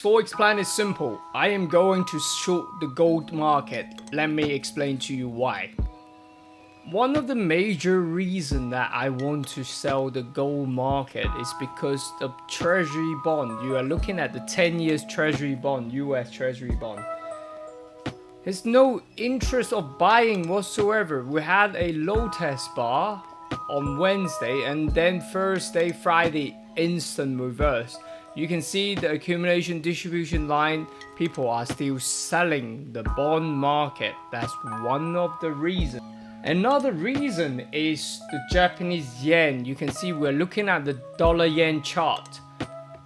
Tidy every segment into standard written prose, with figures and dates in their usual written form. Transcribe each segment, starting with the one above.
Forex plan is simple. I am going to short the gold market. Let me explain to you why. One of the major reasons that I want to sell the gold market is because the treasury bond. You are looking at the 10 years treasury bond, US treasury bond. There's no interest of buying whatsoever. We had a low test bar on Wednesday and then Thursday, Friday, instant reverse. You can see the accumulation distribution line. People are still selling the bond market. That's one of the reasons. Another reason is the Japanese yen. You can see we're looking at the dollar yen chart.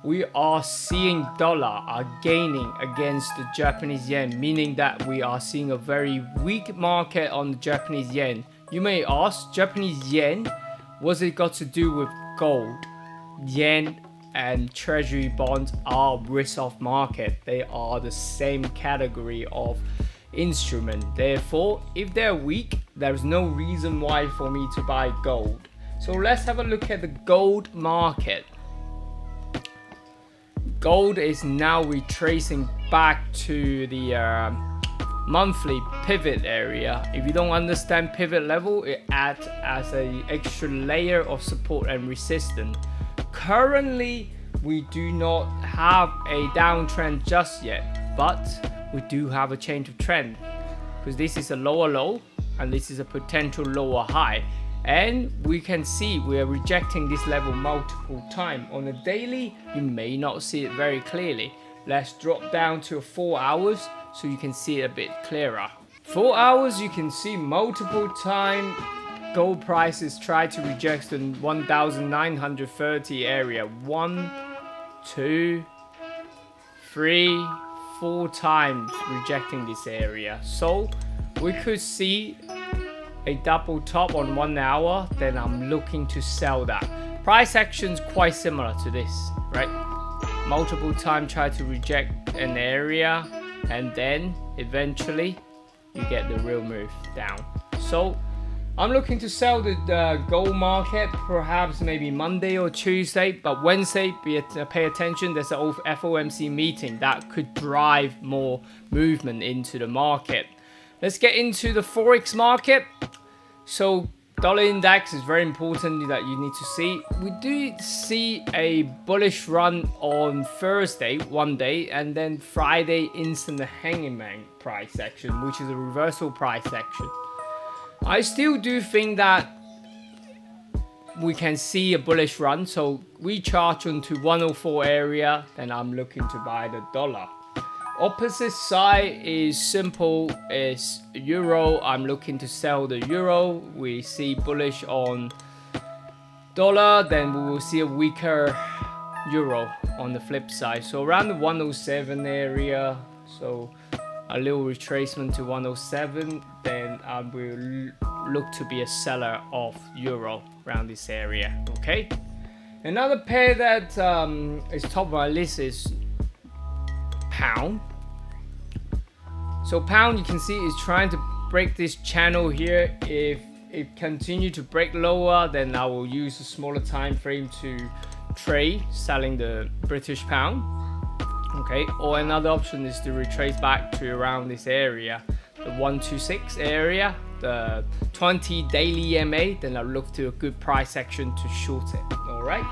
We are seeing dollar are gaining against the Japanese yen, meaning that we are seeing a very weak market on the Japanese yen. You may ask, Japanese yen, what's it got to do with gold? Yen and treasury bonds are risk-off market. They are the same category of instrument. Therefore, if they're weak, there's no reason why for me to buy gold. So let's have a look at the gold market. Gold is now retracing back to the monthly pivot area. If you don't understand pivot level, it acts as an extra layer of support and resistance. Currently, we do not have a downtrend just yet, but we do have a change of trend because this is a lower low and this is a potential lower high, and we can see we are rejecting this level multiple times. On a daily, you may not see it very clearly. Let's drop down to 4 hours so you can see it a bit clearer. 4 hours, you can see multiple times gold prices try to reject the 1930 area. 1, 2, 3, 4 times rejecting this area. So we could see a double top on 1 hour, then I'm looking to sell that. Price action's quite similar to this, right? Multiple times try to reject an area and then eventually you get the real move down. So I'm looking to sell the gold market perhaps maybe Monday or Tuesday, but Wednesday, pay attention, there's an FOMC meeting that could drive more movement into the market. Let's get into the Forex market. So dollar index is very important that you need to see. We do see a bullish run on Thursday, one day, and then Friday instant hanging man price action, which is a reversal price action. I still do think that we can see a bullish run, so we charge onto 104 area, then I'm looking to buy the dollar. Opposite side is simple, is euro. I'm looking to sell the euro. We see bullish on dollar, then we will see a weaker euro on the flip side. So around the 107 area, so a little retracement to 107, then I will look to be a seller of euro around this area. Okay, another pair that is top of my list is pound. So pound, you can see, is trying to break this channel here. If it continue to break lower, then I will use a smaller time frame to trade selling the British pound. Okay, or another option is to retrace back to around this area, the 126 area, the 20 daily EMA, then I'll look to a good price action to short it. All right.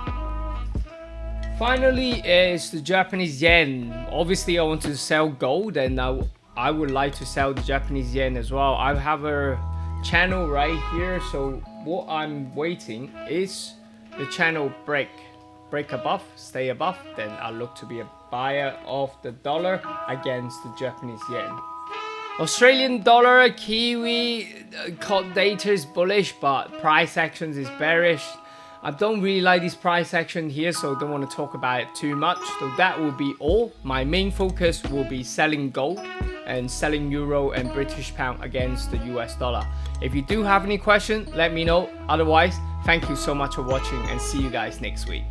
Finally is the Japanese yen. Obviously, I want to sell gold, and I would like to sell the Japanese yen as well. I have a channel right here, so what I'm waiting is the channel break above, stay above, then I'll look to be a buyer of the dollar against the Japanese yen. Australian dollar, Kiwi, data is bullish, but price actions is bearish. I don't really like this price action here, so don't want to talk about it too much. So that will be all. My main focus will be selling gold and selling euro and British pound against the US dollar. If you do have any questions, let me know. Otherwise, thank you so much for watching and see you guys next week.